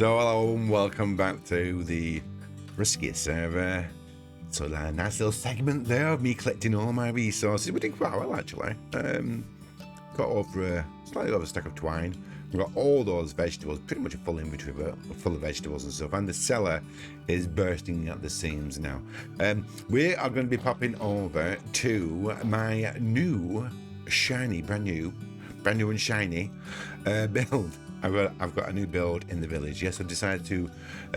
So hello and welcome back to the Risky server. So a nice little segment there of me collecting all my resources. We did quite well actually. Got over slightly over a stack of twine. We've got all those vegetables, pretty much a full inventory, but full of vegetables and stuff. And the cellar is bursting at the seams now. We are going to be popping over to my new, shiny, brand new and shiny build. I've got a new build in the village. Yes, I've decided to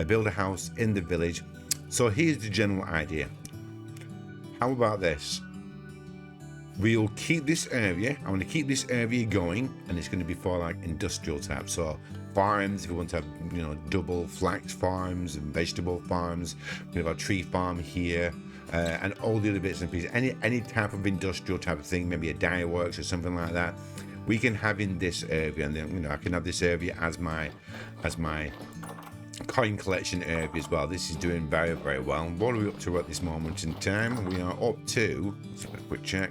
build a house in the village. So here's the general idea. How about this? We'll keep this area. I want to keep this area going, and it's going to be for like industrial type. So farms, if you want to have, you know, double flax farms and vegetable farms. We have our tree farm here, and all the other bits and pieces. Any type of industrial type of thing, maybe a dye works or something like that, we can have in this area, and then, you know, I can have this area as my coin collection area as well. This is doing very, very well. What are we up to at this moment in time? We are up to, let's have a quick check.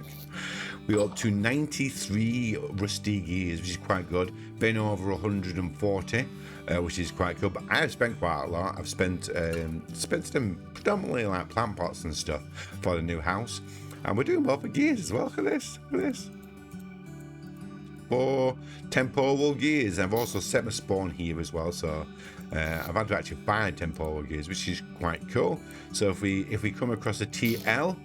We're up to 93 rusty gears, which is quite good. Been over 140, which is quite good. But I've spent quite a lot. I've spent them predominantly like plant pots and stuff for the new house, and we're doing well for gears as well. Look at this. Look at this. 4 temporal gears. I've also set my spawn here as well, so I've had to actually 5 temporal gears, which is quite cool. So if we come across a TL,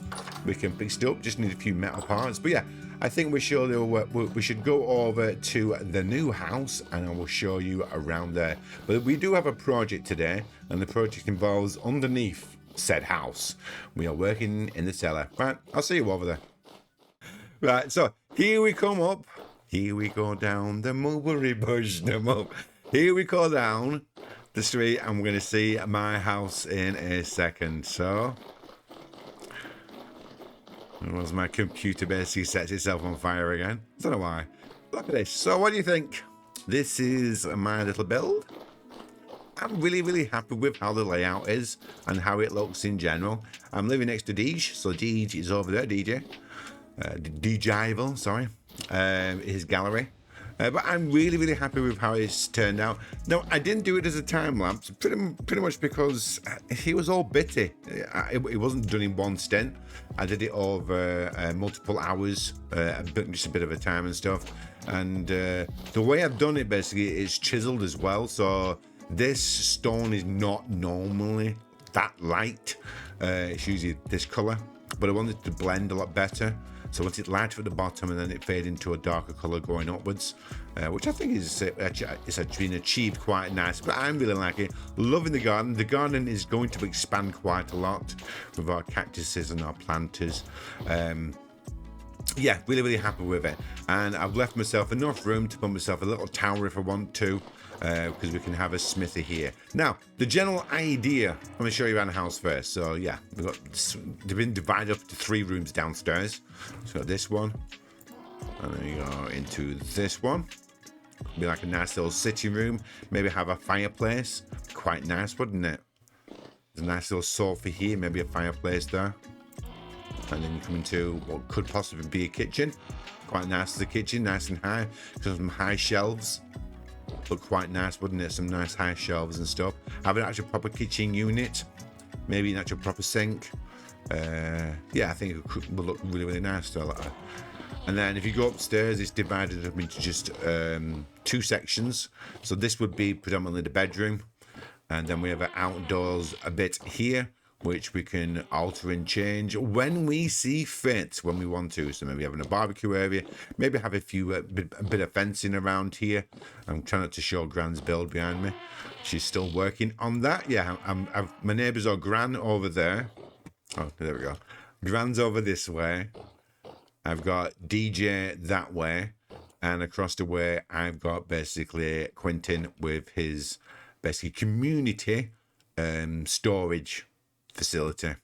we can fix it up. Just need a few metal parts. But yeah, I think we should go over to the new house, and I will show you around there. But we do have a project today, and the project involves underneath said house. We are working in the cellar. Right, I'll see you over there. Right, so here we come up. Here we go down the mulberry bush. Here we go down the street, and we're going to see my house in a second. So, as my computer basically sets itself on fire again. I don't know why. Look at this. So, what do you think? This is my little build. I'm really, really happy with how the layout is and how it looks in general. I'm living next to Deej, so Deej is over there, DJ. Deej, sorry. His gallery, but I'm really, really happy with how it's turned out. No, I didn't do it as a time lapse, pretty much because he was all bitty. It wasn't done in one stint. I did it over multiple hours, just a bit of a time and stuff. And the way I've done it basically is chiseled as well. So this stone is not normally that light. It's usually this color, but I wanted it to blend a lot better. So once it's lighter at the bottom, and then it fades into a darker color going upwards, which I think is it's been achieved quite nice. But I'm really liking it. Loving the garden. The garden is going to expand quite a lot with our cactuses and our planters. Yeah, really, really happy with it. And I've left myself enough room to put myself a little tower if I want to, because we can have a smithy here. Now, the general idea, I'm going to show you around the house first. So yeah, they've been divided up to 3 rooms downstairs. So this one, and then you go into this one. Be like a nice little sitting room. Maybe have a fireplace. Quite nice, wouldn't it? There's a nice little sofa here. Maybe a fireplace there. And then you come into what could possibly be a kitchen. Quite nice as a kitchen, nice and high. Got some high shelves. Look quite nice, wouldn't it? Some nice high shelves and stuff. Have an actual proper kitchen unit. Maybe an actual proper sink. Yeah, I think it will look really, really nice. And then if you go upstairs, it's divided up into just 2 sections. So this would be predominantly the bedroom. And then we have an outdoors a bit here, which we can alter and change when we see fit, when we want to. So maybe having a barbecue area, maybe have a bit of fencing around here. I'm trying not to show Gran's build behind me. She's still working on that. Yeah, my neighbours are Gran over there. Oh, there we go. Gran's over this way. I've got DJ that way, and across the way I've got basically Quentin with his basically community storage facility.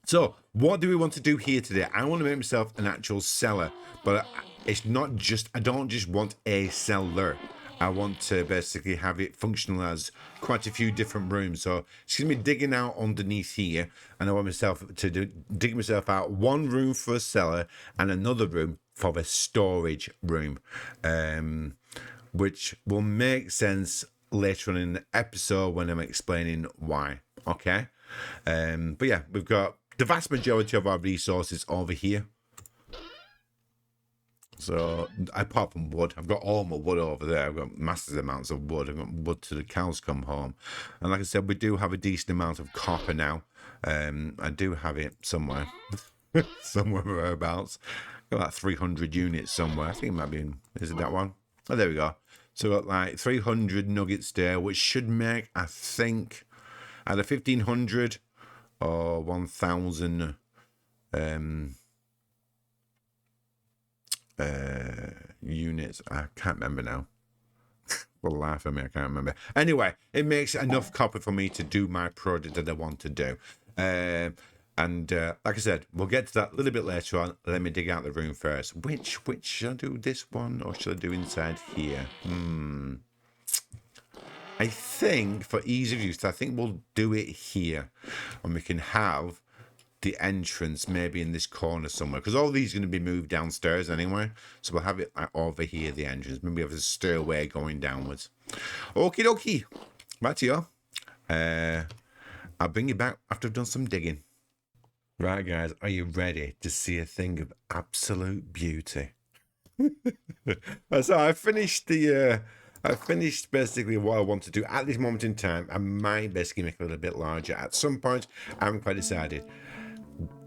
So what do we want to do here today? I want to make myself an actual cellar, but it's not just, I don't just want a cellar. I want to basically have it functional as quite a few different rooms. So it's going to be digging out underneath here, and I want myself to dig myself out 1 room for a cellar and another room for a storage room, which will make sense later on in the episode when I'm explaining why. Okay. But yeah, we've got the vast majority of our resources over here. So apart from wood, I've got all my wood over there. I've got massive amounts of wood. I've got wood till the cows come home. And like I said, we do have a decent amount of copper now. I do have it somewhere. Somewhere whereabouts. Got like 300 units somewhere. I think it might be in, is it that one? Oh, there we go. So got like 300 nuggets there, which should make, I think, either 1,500 or 1,000 units. I can't remember now. For the life of me, I can't remember. Anyway, it makes enough copper for me to do my project that I want to do. And like I said, we'll get to that a little bit later on. Let me dig out the room first. Which should I do, this one or should I do inside here? I think for ease of use, I think we'll do it here, and we can have the entrance maybe in this corner somewhere, because all these are going to be moved downstairs anyway, so we'll have it over here, the entrance. Maybe have a stairway going downwards. Okie dokie, right to you. I'll bring you back after I've done some digging. Right guys, are you ready to see a thing of absolute beauty? So I finished basically what I want to do at this moment in time. I might basically make it a little bit larger at some point. I haven't quite decided.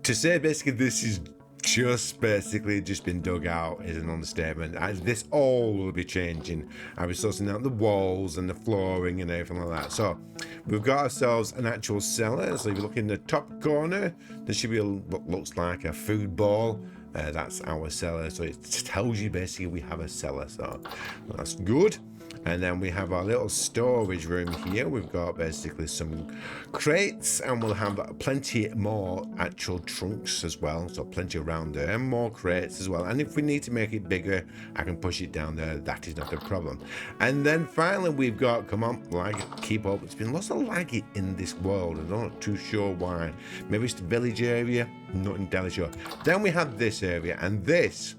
To say basically this is just been dug out is an understatement. This all will be changing. I'll be sorting out the walls and the flooring and everything like that. So we've got ourselves an actual cellar. So if you look in the top corner, there should be what looks like a food ball. That's our cellar. So it tells you basically we have a cellar. So that's good. And then we have our little storage room here. We've got basically some crates, and we'll have plenty more actual trunks as well. So plenty around there, and more crates as well. And if we need to make it bigger, I can push it down there. That is not a problem. And then finally, we've got, come on, lag, keep up. It's been lots of laggy in this world. I'm not too sure why. Maybe it's the village area. I'm not entirely sure. Then we have this area, and this.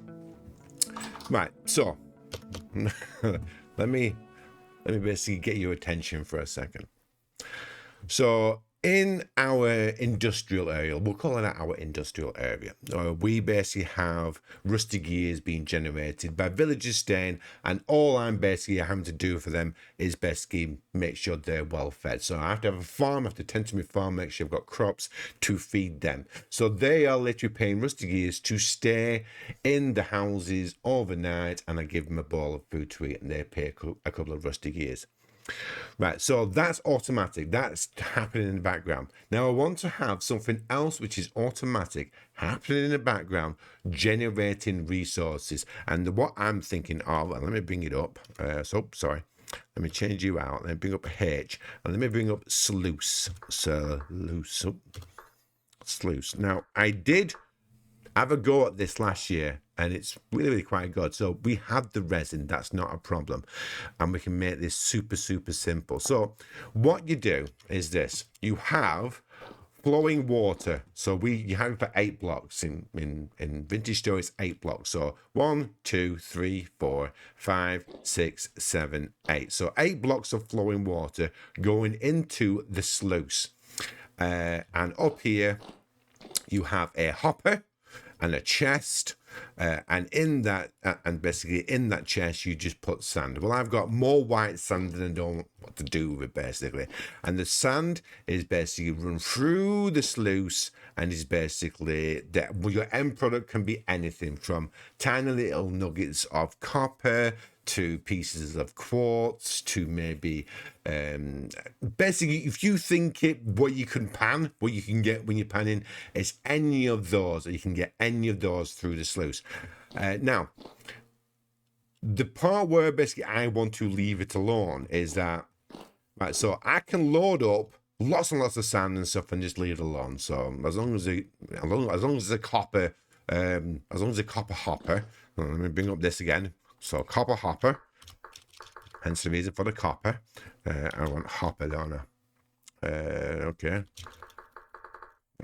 Right, so. Let me basically get your attention for a second. So in our industrial area, we'll call it our industrial area, we basically have rusty gears being generated by villagers staying, and all I'm basically having to do for them is basically make sure they're well fed. So I have to have a farm, I have to tend to my farm, make sure I've got crops to feed them. So they are literally paying rusty gears to stay in the houses overnight, and I give them a bowl of food to eat, and they pay a couple of rusty gears. Right, so that's automatic. That's happening in the background. Now I want to have something else which is automatic happening in the background, generating resources. And what I'm thinking of, let me bring it up. Sorry. Let me change you out. Let me bring up H, and let me bring up Sluice. Sluice. Now I did have a go at this last year, and it's really quite good. So we have the resin, that's not a problem, and we can make this super simple. So what you do is this: you have flowing water. So you have it for 8 blocks. In Vintage Store, it's 8 blocks. So 1, 2, 3, 4, 5, 6, 7, 8. So 8 blocks of flowing water going into the sluice, and up here you have a hopper and a chest, and in that, and basically in that chest, you just put sand. Well, I've got more white sand than I know what to do with it, basically. And the sand is basically run through the sluice, and is basically that. Well, your end product can be anything from tiny little nuggets of copper to pieces of quartz to maybe basically, if you think it, what you can get when you're panning is any of those, or you can get any of those through the sluice. Now the part where basically I want to leave it alone is that, right, so I can load up lots and lots of sand and stuff and just leave it alone. So as long as the copper hopper, let me bring up this again. So copper hopper, hence the reason for the copper. I want hopper, don't I? Okay,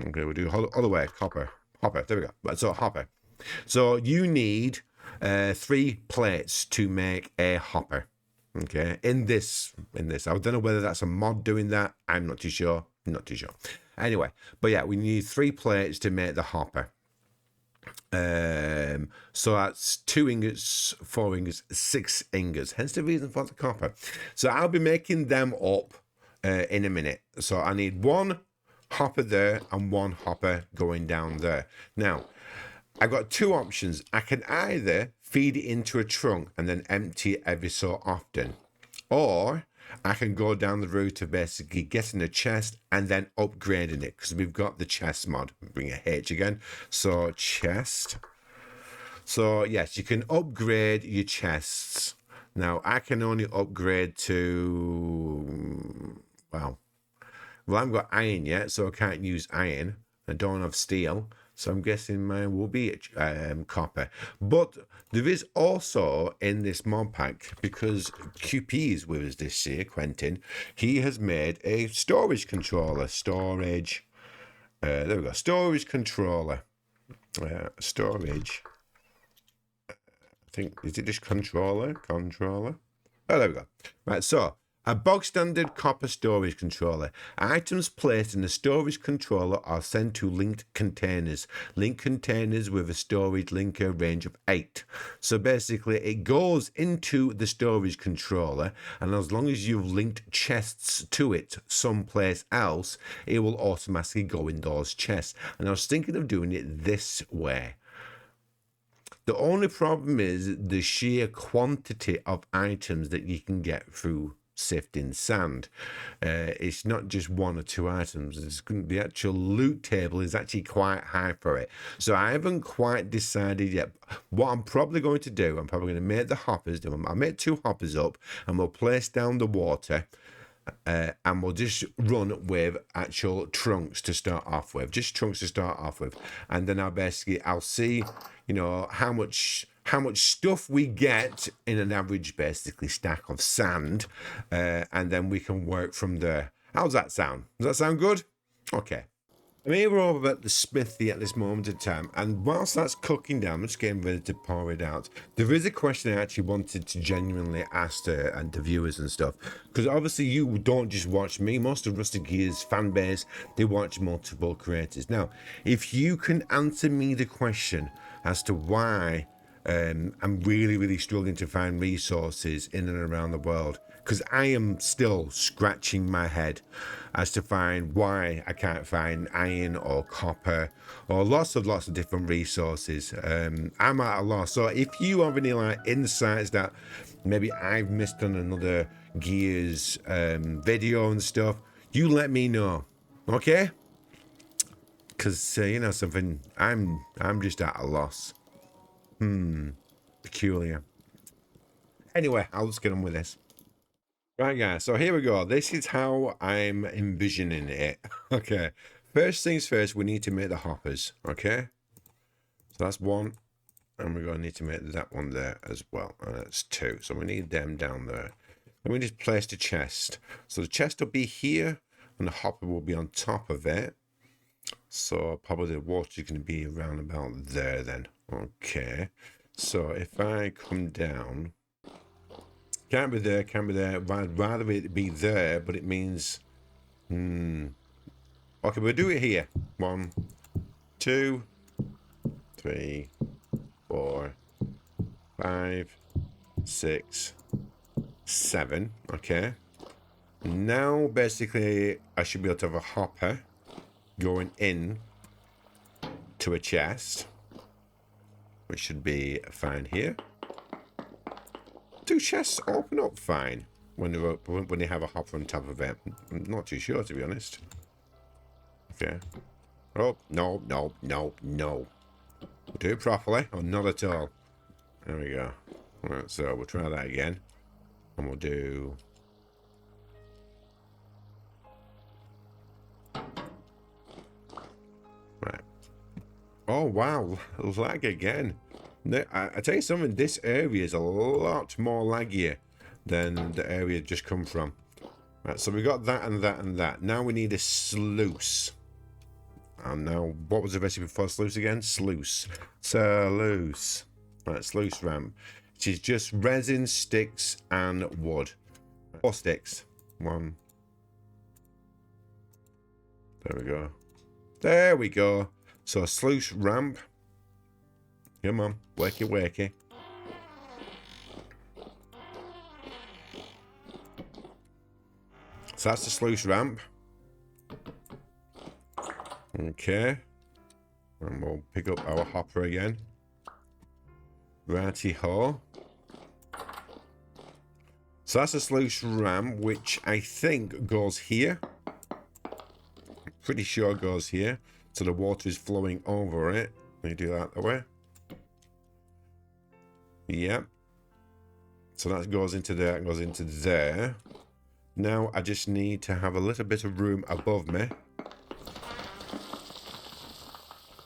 we'll do other way, hopper, there we go. Right, so hopper. So you need 3 plates to make a hopper. Okay, in this. I don't know whether that's a mod doing that. I'm not too sure. Not too sure. Anyway, but yeah, we need 3 plates to make the hopper. So that's 2 ingots, 4 ingots, 6 ingots. Hence the reason for the copper. So I'll be making them up in a minute. So I need 1 hopper there and 1 hopper going down there. Now, I've got 2 options. I can either feed it into a trunk and then empty it every so often, or I can go down the route of basically getting a chest and then upgrading it, because we've got the chest mod. Bring a H again. So chest. So yes, you can upgrade your chests. Now I can only upgrade to, well, I haven't got iron yet, so I can't use iron. I don't have steel, so I'm guessing mine will be copper. But there is also in this mod pack, because QP is with us this year, Quentin, he has made a storage controller. Storage. There we go. Storage controller. Storage. I think, is it just controller? Controller. Oh, there we go. Right, so a bog standard copper storage controller. Items placed in the storage controller are sent to linked containers. Linked containers with a storage linker range of 8. So basically it goes into the storage controller, and as long as you've linked chests to it someplace else, it will automatically go in those chests. And I was thinking of doing it this way. The only problem is the sheer quantity of items that you can get through sifting sand. It's not just 1 or 2 items. The actual loot table is actually quite high for it. So I haven't quite decided yet. What I'm probably going to do, I'm probably going to make the hoppers. I'll make 2 hoppers up, and we'll place down the water. And we'll just run with actual trunks to start off with, and then I'll see, you know, how much stuff we get in an average basically stack of sand, and then we can work from there. How's that sound? Does that sound good? Okay. I'm here over at the smithy at this moment in time, and whilst that's cooking down, I'm just getting ready to pour it out. There is a question I actually wanted to genuinely ask the viewers and stuff, because obviously you don't just watch me. Most of Rusted Gear's fan base, they watch multiple creators. Now, if you can answer me the question as to why I'm really struggling to find resources in and around the world, because I am still scratching my head as to find why I can't find iron or copper or lots of different resources. I'm at a loss. So if you have any like insights that maybe I've missed on another Gears video and stuff, you let me know, okay? Because you know something, I'm just at a loss. Peculiar. Anyway, I'll just get on with this. Right, guys, so here we go. This is how I'm envisioning it. Okay, first things first, we need to make the hoppers, okay? So that's 1, and we're going to need to make that one there as well. And that's 2, so we need them down there. Then we just place the chest. So the chest will be here, and the hopper will be on top of it. So probably the water is going to be around about there then. Okay, so if I come down... Can't be there. I'd rather it be there, but it means... Okay, we'll do it here. 1, 2, 3, 4, 5, 6, 7. Okay. Now, basically, I should be able to have a hopper going in to a chest, which should be fine here. 2 chests open up fine when they have a hopper on top of it. I'm not too sure, to be honest. Okay. Oh, no. We'll do it properly, or not at all. There we go. Right, so we'll try that again. And we'll do... Right. Oh, wow. Lag again. I tell you something, this area is a lot more laggier than the area just come from. Right, so we got that and that and that. Now we need a sluice. And now, what was the recipe for sluice again? Sluice. Sluice. Right, sluice ramp. which is just resin, sticks, and wood. 4 sticks. 1. There we go. There we go. So a sluice ramp. Come on, worky, worky. So that's the sluice ramp. Okay. And we'll pick up our hopper again. Righty-ho. So that's a sluice ramp, which I think goes here. I'm pretty sure it goes here. So the water is flowing over it. Let me do that way. Yep. So that goes into there, it goes into there. Now I just need to have a little bit of room above me.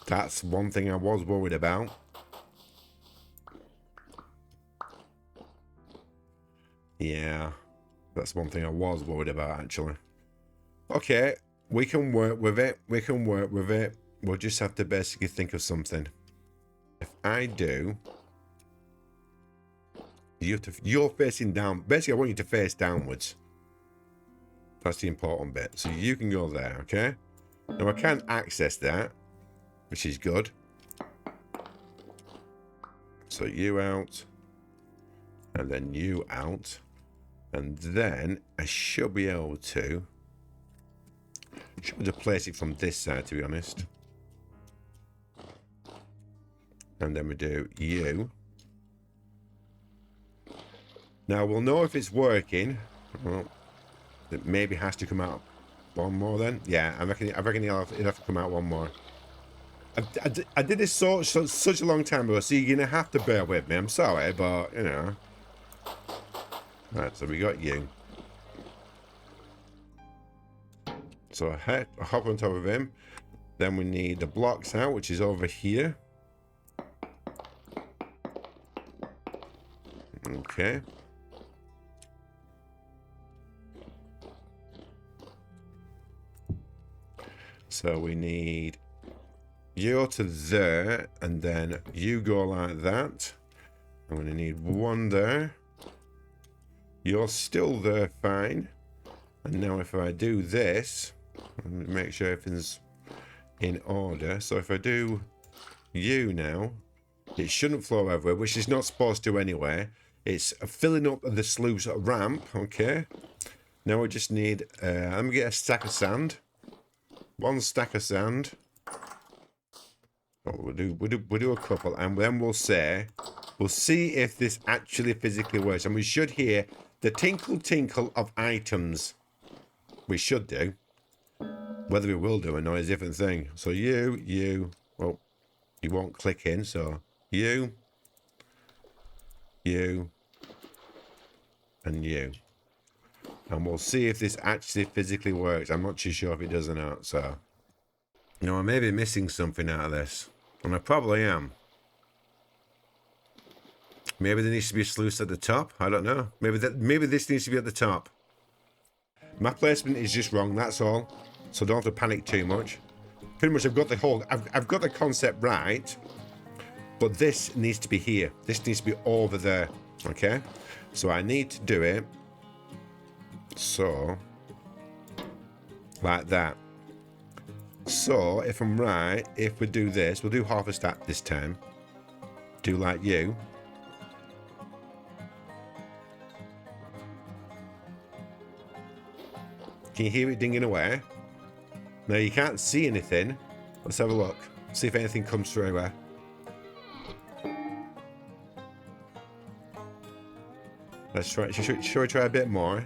That's one thing I was worried about. Yeah, that's one thing I was worried about, actually. Okay, we can work with it. We can work with it. We'll just have to basically think of something. If I do... You're facing down. Basically, I want you to face downwards. That's the important bit. So you can go there, okay? Now, I can't access that, which is good. So you out. And then you out. And then I should be able to... should be able to place it from this side, to be honest. And then we do you. Now, we'll know if it's working. Well, it maybe has to come out one more then. Yeah, I reckon it'll have to come out one more. I did this such a long time ago, so you're going to have to bear with me. I'm sorry, but, you know. Right, so we got you. So I hop on top of him. Then we need the blocks out, which is over here. Okay. So we need you to there, and then you go like that. I'm going to need one there. You're still there, fine. And now if I do this, make sure everything's in order. So if I do you now, it shouldn't flow everywhere, which is not supposed to anyway. It's filling up the sluice ramp, okay? Now we just need, let me get a stack of sand. 1 stack of sand. Oh, we'll do a couple, and then we'll see if this actually physically works. And we should hear the tinkle tinkle of items. We should do. Whether we will do or not is a different thing. So you, well, you won't click in, so you, and you. And we'll see if this actually physically works. I'm not too sure if it does or not, so. You know, I may be missing something out of this. And I probably am. Maybe there needs to be a sluice at the top. I don't know. Maybe this needs to be at the top. My placement is just wrong, that's all. So don't have to panic too much. Pretty much I've got the concept right. But this needs to be here. This needs to be over there. Okay? So I need to do it. So, like that. So, if I'm right, if we do this, we'll do half a stack this time. Do like you. Can you hear it dinging away? Now, you can't see anything. Let's have a look. See if anything comes through anywhere. Let's try. Shall we try a bit more?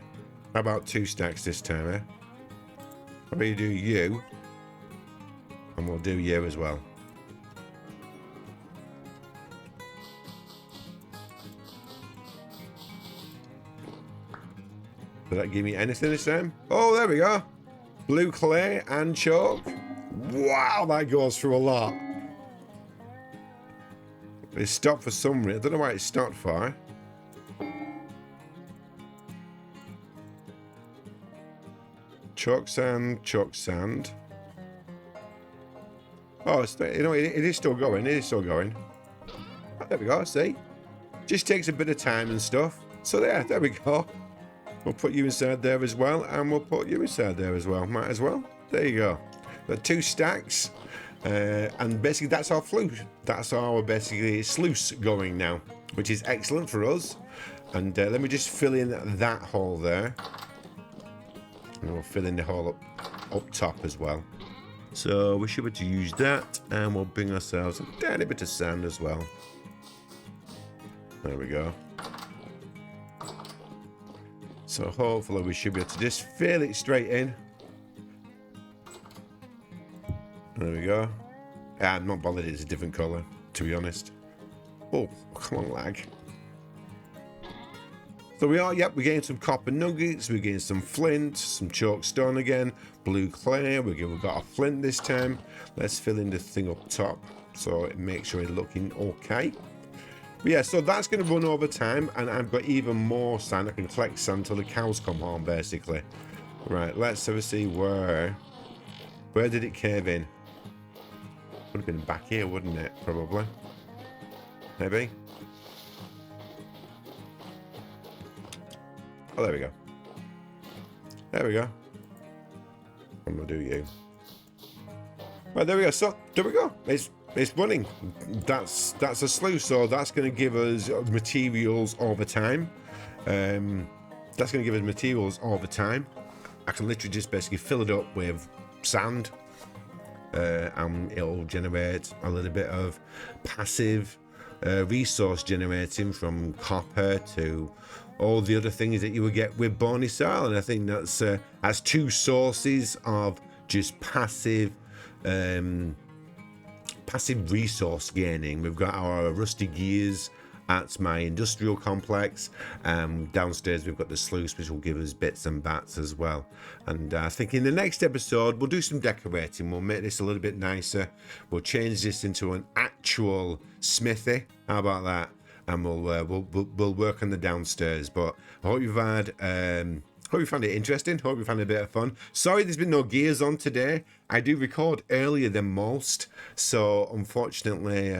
How about 2 stacks this time, eh? How about you do you? And we'll do you as well. Did that give me anything this time? Oh, there we go. Blue clay and chalk. Wow, that goes through a lot. It stopped for some reason. I don't know why it stopped for. Chalk sand, chalk sand. Oh, it's, you know, it is still going. It is still going. Oh, there we go. See, Just takes a bit of time and stuff. So there we go. We'll put you inside there as well, and we'll put you inside there as well. Might as well. There you go. Got 2 stacks, and basically that's our sluice. That's our basically sluice going now, which is excellent for us. And let me just fill in that hole there, and we'll fill in the hole up top as well. So we should be able to use that, and we'll bring ourselves a tiny bit of sand as well. There we go. So hopefully we should be able to just fill it straight in. There we go. I'm not bothered it's a different colour, to be honest. Oh, come on, lag. So we are, yep, we're getting some copper nuggets, we're getting some flint, some chalk stone again, blue clay, we've got a flint this time. Let's fill in the thing up top so it makes sure it's looking okay. But yeah, so that's going to run over time, and I've got even more sand. I can collect sand till the cows come home, basically. Right, let's have a see where did it cave in? Would have been back here, wouldn't it? Probably. Maybe. Oh, there we go. There we go. I'm gonna do you. Right, there we go. So there we go. It's running. That's a sluice, so that's going to give us materials over time. That's going to give us materials over time. I can literally just basically fill it up with sand, and it'll generate a little bit of passive resource generating, from copper to all the other things that you would get with bony soil. And I think that's 2 sources of just passive resource gaining. We've got our rusty gears at my industrial complex. Downstairs we've got the sluice, which will give us bits and bats as well. And I think in the next episode we'll do some decorating. We'll make this a little bit nicer. We'll change this into an actual smithy. How about that? And we'll work on the downstairs. But I hope you've had hope you found it interesting. Hope you found it a bit of fun. Sorry there's been no gears on today. I do record earlier than most, so unfortunately,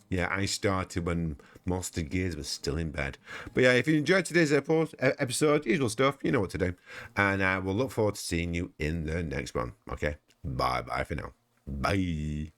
yeah, I started when most of the gears were still in bed. But yeah, if you enjoyed today's episode, usual stuff, you know what to do. And I will look forward to seeing you in the next one. Okay, bye for now. Bye.